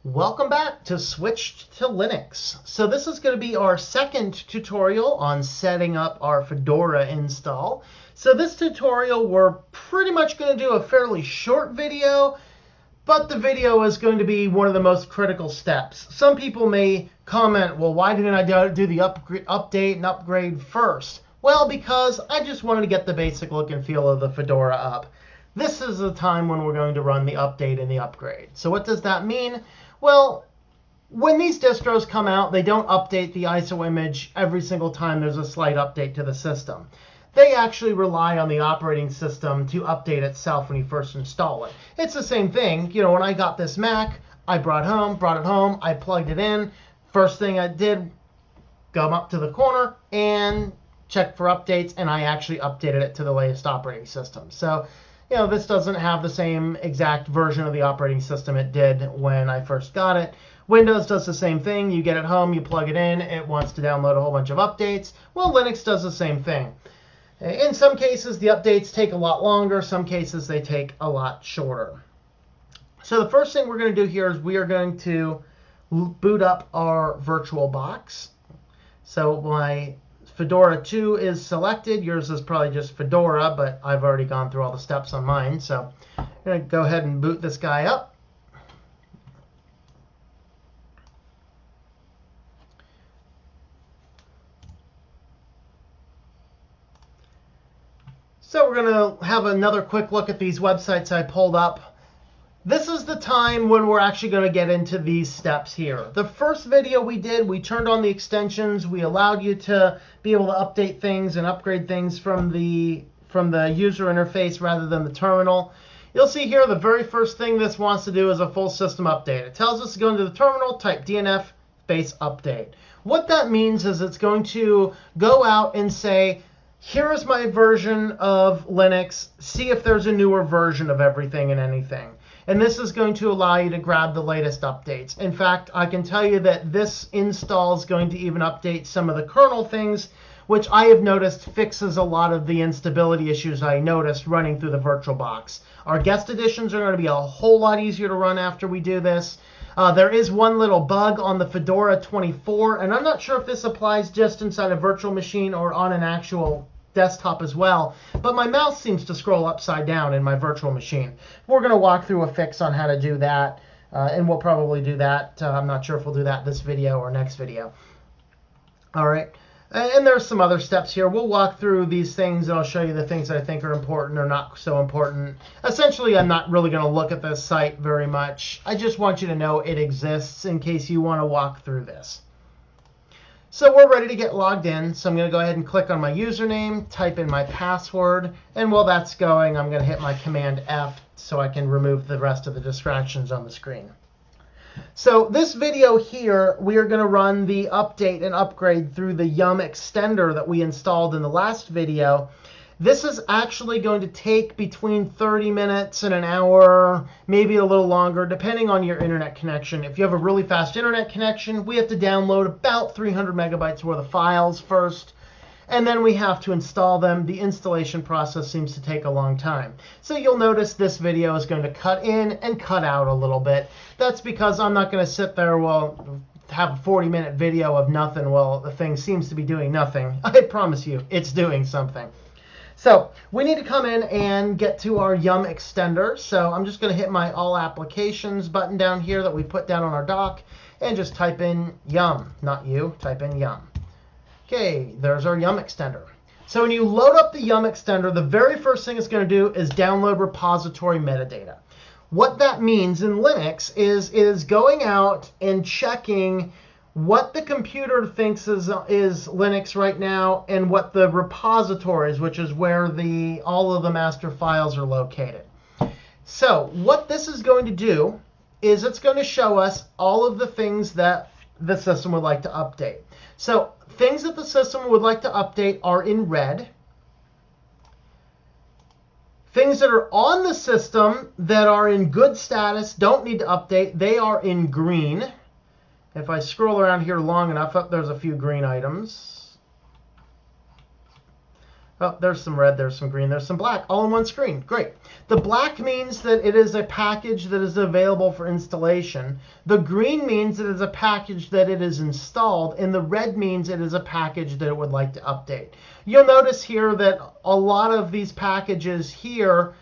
Welcome back to Switched to Linux. So this is going to be our second tutorial on setting up our Fedora install. So this tutorial, we're pretty much going to do a fairly short video, but the video is going to be one of the most critical steps. Some people may comment, well, why didn't I do the update and upgrade first? Well, because I just wanted to get the basic look and feel of the Fedora up. This is the time when we're going to run the update and the upgrade. So what does that mean? Well, when these distros come out, they don't update the ISO image every single time there's a slight update to the system. They actually rely on the operating system to update itself when you first install it. It's the same thing. You know, when I got this Mac, I brought it home, I plugged it in. First thing I did, go up to the corner and check for updates, and I actually updated it to the latest operating system. So, you know, this doesn't have the same exact version of the operating system it did when I first got it. Windows does the same thing. You get it home, you plug it in, it wants to download a whole bunch of updates. Well, Linux does the same thing. In some cases, the updates take a lot longer. Some cases, they take a lot shorter. So the first thing we're going to do here is we are going to boot up our VirtualBox. So my Fedora 2 is selected. Yours is probably just Fedora, but I've already gone through all the steps on mine. So I'm going to go ahead and boot this guy up. So we're going to have another quick look at these websites I pulled up. This is the time when we're actually going to get into these steps here. The first video we did, we turned on the extensions. We allowed you to be able to update things and upgrade things from the user interface rather than the terminal. You'll see here the very first thing this wants to do is a full system update. It tells us to go into the terminal, type DNF space update. What that means is it's going to go out and say, here is my version of Linux. See if there's a newer version of everything and anything. And this is going to allow you to grab the latest updates. In fact, I can tell you that this install is going to even update some of the kernel things, which I have noticed fixes a lot of the instability issues I noticed running through the VirtualBox. Our guest editions are going to be a whole lot easier to run after we do this. There is one little bug on the Fedora 24, and I'm not sure if this applies just inside a virtual machine or on an actual desktop as well, but my mouse seems to scroll upside down in my virtual machine. We're going to walk through a fix on how to do that, and we'll probably do that. I'm not sure if we'll do that this video or next video. All right, and there's some other steps here. We'll walk through these things, and I'll show you the things that I think are important or not so important. Essentially, I'm not really going to look at this site very much. I just want you to know it exists in case you want to walk through this. So we're ready to get logged in. So I'm going to go ahead and click on my username, type in my password, and while that's going, I'm going to hit my Command F so I can remove the rest of the distractions on the screen. So this video here, we are going to run the update and upgrade through the Yum extender that we installed in the last video. This is actually going to take between 30 minutes and an hour, maybe a little longer, depending on your internet connection. If you have a really fast internet connection, we have to download about 300 megabytes worth of files first, and then we have to install them. The installation process seems to take a long time. So you'll notice this video is going to cut in and cut out a little bit. That's because I'm not going to sit there have a 40-minute video of nothing while the thing seems to be doing nothing. I promise you, it's doing something. So we need to come in and get to our Yum extender. So I'm just going to hit my All Applications button down here that we put down on our dock and just type in Yum. Not you, type in Yum. OK, there's our Yum extender. So when you load up the Yum extender, the very first thing it's going to do is download repository metadata. What that means in Linux is going out and checking what the computer thinks is Linux right now and what the repositories, which is where all of the master files are located. So what this is going to do is it's going to show us all of the things that the system would like to update. So things that the system would like to update are in red. Things that are on the system that are in good status, don't need to update, they are in green. If I scroll around here long enough, there's a few green items. Oh, there's some red, there's some green, there's some black, all in one screen. Great. The black means that it is a package that is available for installation. The green means it is a package that it is installed, and the red means it is a package that it would like to update. You'll notice here that a lot of these packages here,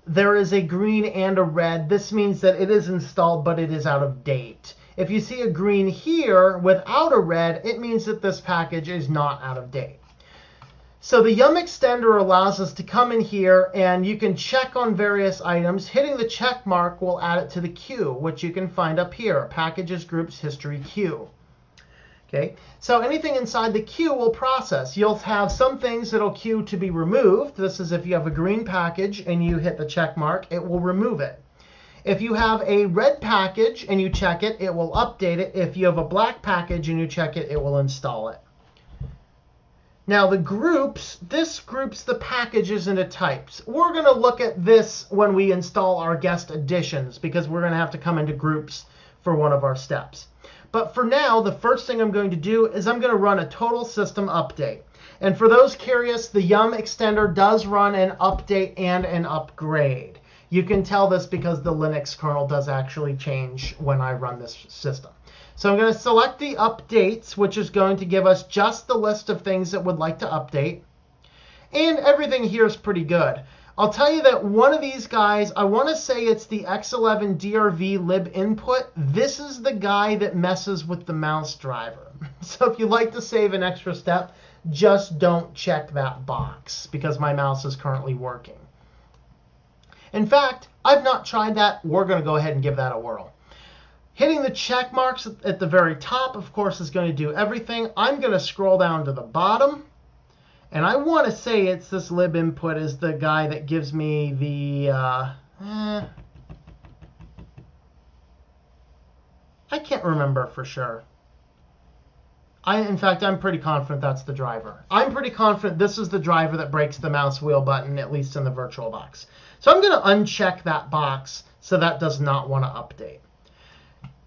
there is a green and a red. This means that it is installed, but it is out of date. If you see a green here without a red, it means that this package is not out of date. So the yum extender allows us to come in here and you can check on various items. Hitting the check mark will add it to the queue, which you can find up here, Packages, Groups, History, Queue. Okay, so anything inside the queue will process. You'll have some things that'll queue to be removed. This is if you have a green package and you hit the check mark, it will remove it. If you have a red package and you check it, it will update it. If you have a black package and you check it, it will install it. Now the groups, this groups the packages into types. We're going to look at this when we install our guest additions because we're going to have to come into groups for one of our steps. But for now, the first thing I'm going to do is I'm going to run a total system update. And for those curious, the yum extender does run an update and an upgrade. You can tell this because the Linux kernel does actually change when I run this system. So I'm going to select the updates, which is going to give us just the list of things that would like to update. And everything here is pretty good. I'll tell you that one of these guys, I want to say it's the X11 DRV lib input. This is the guy that messes with the mouse driver. So if you like to save an extra step, just don't check that box because my mouse is currently working. In fact, I've not tried that. We're going to go ahead and give that a whirl. Hitting the check marks at the very top, of course, is going to do everything. I'm going to scroll down to the bottom. And I want to say it's this lib input is the guy that gives me the... I can't remember for sure. In fact, I'm pretty confident that's the driver. I'm pretty confident this is the driver that breaks the mouse wheel button, at least in the VirtualBox. So I'm going to uncheck that box so that does not want to update.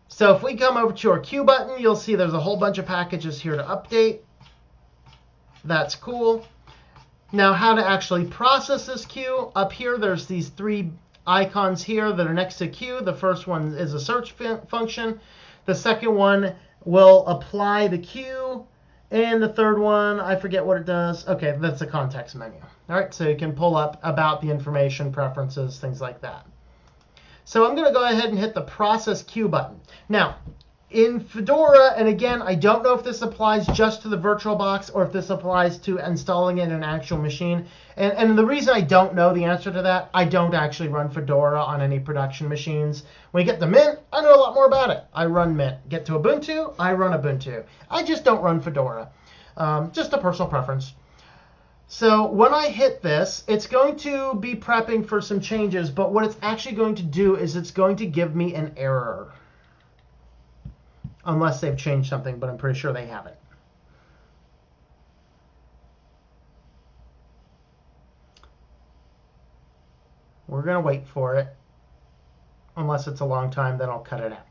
So if we come over to our queue button, you'll see there's a whole bunch of packages here to update. That's cool. Now how to actually process this queue. Up here, there's these three icons here that are next to queue. The first one is a search function. The second one will apply the queue. And the third one, I forget what it does. OK, that's a context menu. All right, so you can pull up about the information, preferences, things like that. So I'm going to go ahead and hit the Process Queue button. Now, in Fedora, and again, I don't know if this applies just to the VirtualBox or if this applies to installing it in an actual machine. And the reason I don't know the answer to that, I don't actually run Fedora on any production machines. When you get to Mint, I know a lot more about it. I run Mint. Get to Ubuntu, I run Ubuntu. I just don't run Fedora. Just a personal preference. So when I hit this, it's going to be prepping for some changes. But what it's actually going to do is it's going to give me an error. Unless they've changed something, but I'm pretty sure they haven't. We're going to wait for it. Unless it's a long time, then I'll cut it out.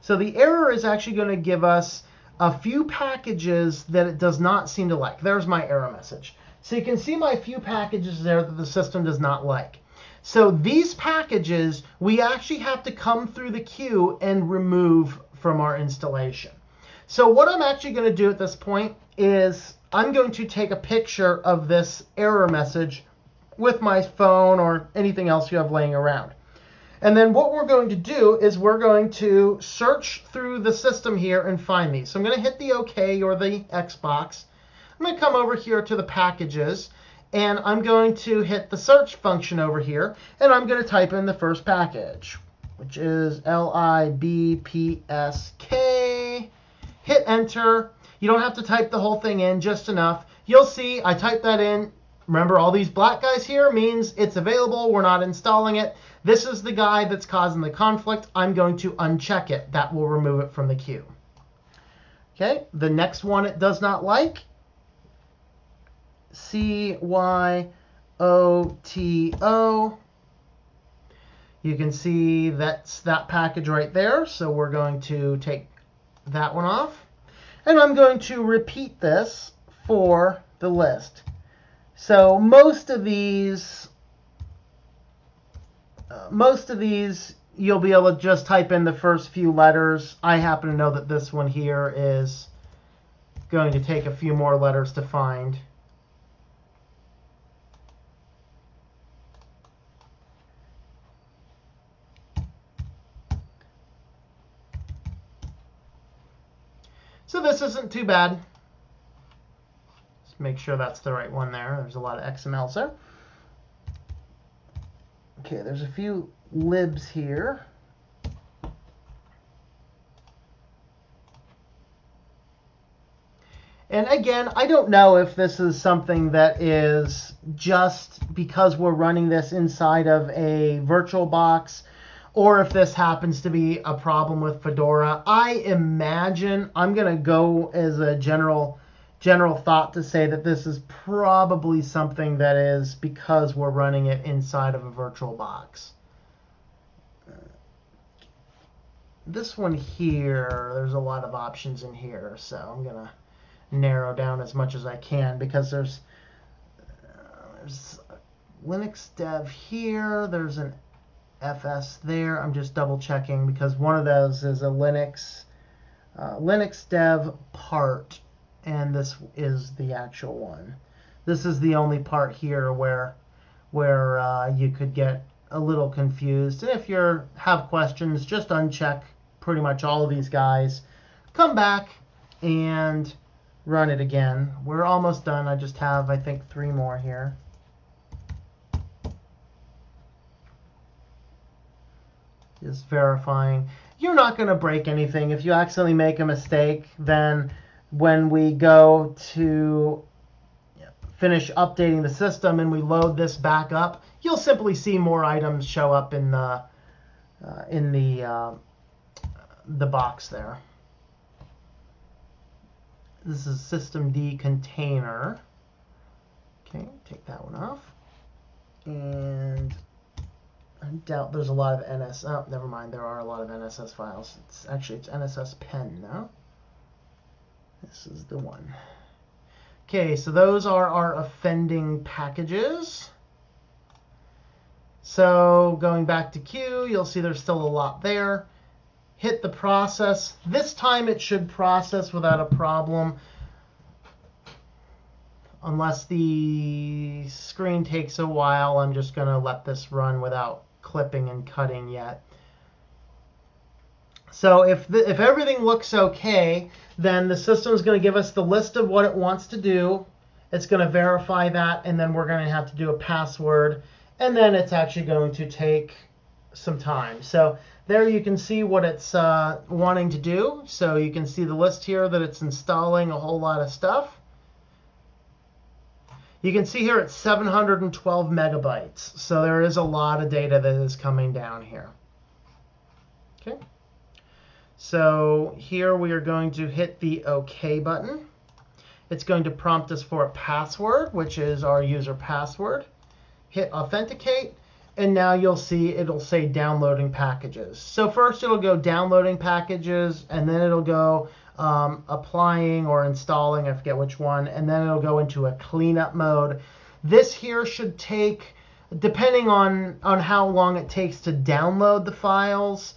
So the error is actually going to give us a few packages that it does not seem to like. There's my error message. So you can see my few packages there that the system does not like. So these packages, we actually have to come through the queue and remove from our installation. So what I'm actually going to do at this point is I'm going to take a picture of this error message with my phone or anything else you have laying around. And then what we're going to do is we're going to search through the system here and find these. So I'm going to hit the OK or the X box. I'm going to come over here to the packages. And I'm going to hit the search function over here. And I'm going to type in the first package, which is libpsk. Hit Enter. You don't have to type the whole thing in, just enough. You'll see I typed that in. Remember, all these black guys here means it's available. We're not installing it. This is the guy that's causing the conflict. I'm going to uncheck it. That will remove it from the queue. OK, the next one it does not like. CYOTO. You can see that's that package right there. So we're going to take that one off. And I'm going to repeat this for the list. So most of these you'll be able to just type in the first few letters. I happen to know that this one here is going to take a few more letters to find. So this isn't too bad. Just make sure that's the right one there. There's a lot of XMLs there. Okay, there's a few libs here. And again, I don't know if this is something that is just because we're running this inside of a VirtualBox, or if this happens to be a problem with Fedora. I imagine, I'm going to go as a general thought to say that this is probably something that is because we're running it inside of a VirtualBox. This one here, there's a lot of options in here, so I'm going to narrow down as much as I can, because there's Linux dev here, there's an FS there. I'm just double checking because one of those is a Linux dev part, and this is the actual one. This is the only part here where you could get a little confused. And if you have questions, just uncheck pretty much all of these guys, come back and run it again. We're almost done. I just have, I think, 3 more here. Just verifying. You're not going to break anything. If you accidentally make a mistake, then when we go to finish updating the system and we load this back up, you'll simply see more items show up in the box there. This is systemd container. Okay, take that one off. And I doubt there's a lot of NS. Oh, never mind. There are a lot of NSS files. It's NSS pen now. This is the one. Okay, so those are our offending packages. So going back to Q, you'll see there's still a lot there. Hit the process. This time it should process without a problem, unless the screen takes a while. I'm just going to let this run without clipping and cutting yet. So if everything looks okay, then the system is going to give us the list of what it wants to do. It's going to verify that, and then we're going to have to do a password, and then it's actually going to take some time. So there you can see what it's wanting to do. So you can see the list here that it's installing a whole lot of stuff. You can see here it's 712 megabytes. So there is a lot of data that is coming down here. Okay. So here we are going to hit the OK button. It's going to prompt us for a password, which is our user password. Hit Authenticate. And now you'll see it'll say downloading packages. So first it'll go downloading packages, and then it'll go applying or installing, I forget which one, and then it'll go into a cleanup mode. This here should take, depending on how long it takes to download the files,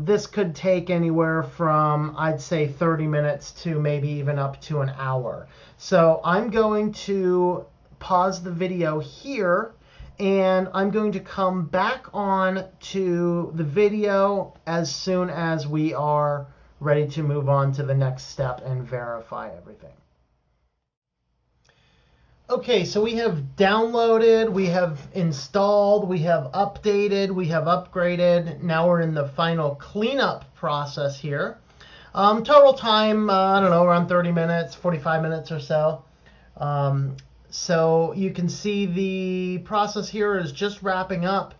this could take anywhere from, I'd say, 30 minutes to maybe even up to an hour. So I'm going to pause the video here, and I'm going to come back on to the video as soon as we are ready to move on to the next step and verify everything. Okay, so we have downloaded, we have installed, we have updated, we have upgraded. Now we're in the final cleanup process here. Total time, I don't know, around 30 minutes, 45 minutes or so. So you can see the process here is just wrapping up.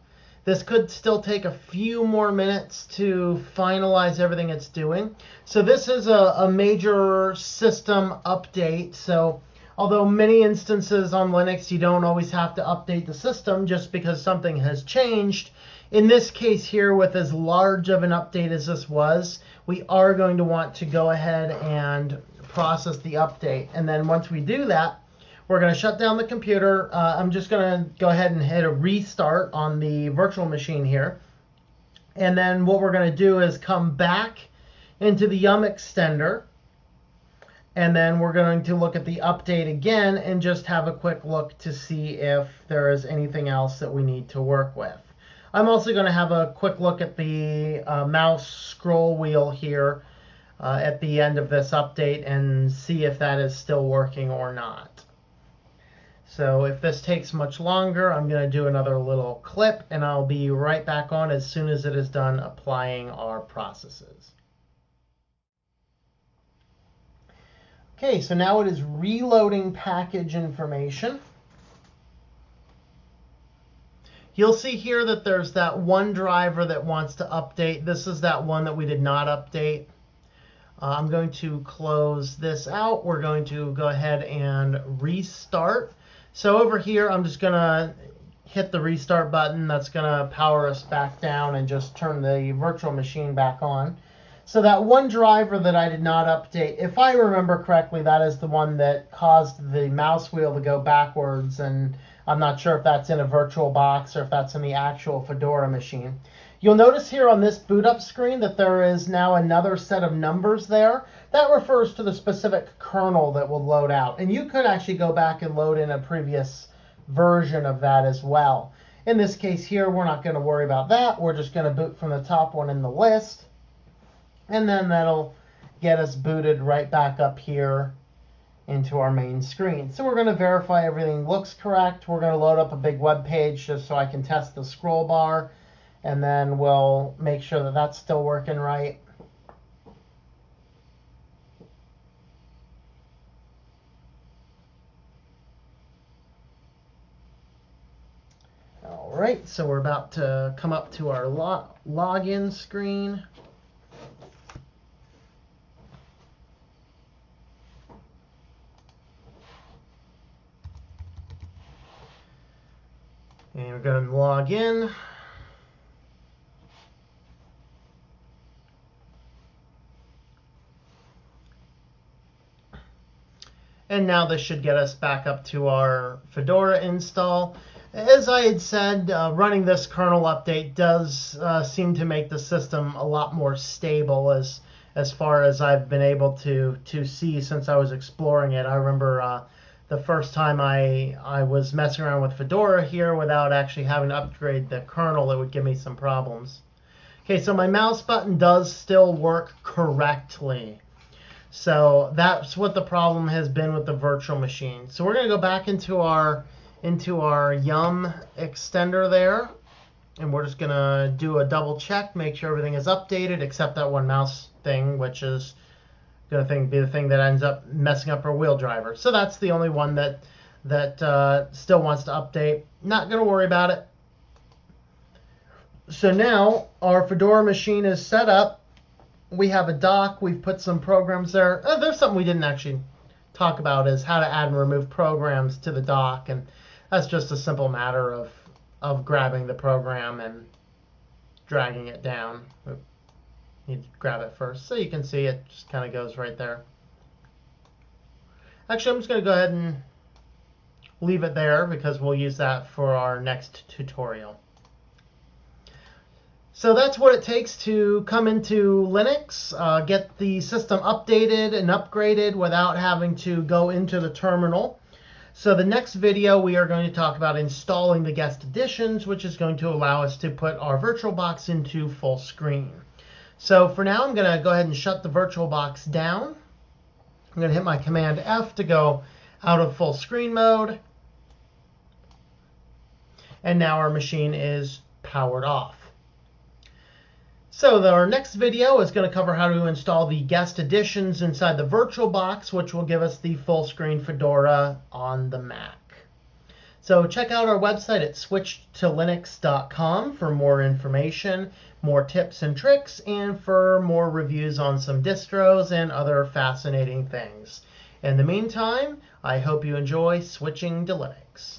This could still take a few more minutes to finalize everything it's doing. So this is a major system update. So although many instances on Linux, you don't always have to update the system just because something has changed. In this case here, with as large of an update as this was, we are going to want to go ahead and process the update. And then once we do that, We're going to shut down the computer. I'm just going to go ahead and hit a restart on the virtual machine here. And then what we're going to do is come back into the Yum extender. And then we're going to look at the update again and just have a quick look to see if there is anything else that we need to work with. I'm also going to have a quick look at the mouse scroll wheel here at the end of this update and see if that is still working or not. So if this takes much longer, I'm going to do another little clip, and I'll be right back on as soon as it is done applying our processes. Okay, so now it is reloading package information. You'll see here that there's that one driver that wants to update. This is that one that we did not update. I'm going to close this out. We're going to go ahead and restart. So over here, I'm just going to hit the restart button. That's going to power us back down and just turn the virtual machine back on. So that one driver that I did not update, if I remember correctly, that is the one that caused the mouse wheel to go backwards. And I'm not sure if that's in a VirtualBox or if that's in the actual Fedora machine. You'll notice here on this boot up screen that there is now another set of numbers there. That refers to the specific kernel that will load out. And you could actually go back and load in a previous version of that as well. In this case here, we're not going to worry about that. We're just going to boot from the top one in the list. And then that'll get us booted right back up here into our main screen. So we're going to verify everything looks correct. We're going to load up a big web page just so I can test the scroll bar. And then we'll make sure that that's still working right. All right, so we're about to come up to our login screen. And we're going to log in. And now this should get us back up to our Fedora install. As I had said, running this kernel update does seem to make the system a lot more stable as far as I've been able to see since I was exploring it. I remember the first time I was messing around with Fedora here without actually having to upgrade the kernel, it would give me some problems. Okay, so my mouse button does still work correctly. So that's what the problem has been with the virtual machine. So we're going to go back into our Yum extender there, and we're just going to do a double check, make sure everything is updated except that one mouse thing, which is going to be the thing that ends up messing up our wheel driver. So that's the only one that still wants to update. Not going to worry about it. So now our Fedora machine is set up. We have a dock. We've put some programs there. There's something we didn't actually talk about is how to add and remove programs to the dock. And that's just a simple matter of grabbing the program and dragging it down. You grab it first. So you can see it just kind of goes right there. Actually, I'm just going to go ahead and leave it there because we'll use that for our next tutorial. So that's what it takes to come into Linux, get the system updated and upgraded without having to go into the terminal. So the next video, we are going to talk about installing the guest editions, which is going to allow us to put our VirtualBox into full screen. So for now, I'm going to go ahead and shut the VirtualBox down. I'm going to hit my Command F to go out of full screen mode. And now our machine is powered off. So our next video is going to cover how to install the guest editions inside the VirtualBox, which will give us the full screen Fedora on the Mac. So check out our website at switchtolinux.com for more information, more tips and tricks, and for more reviews on some distros and other fascinating things. In the meantime, I hope you enjoy switching to Linux.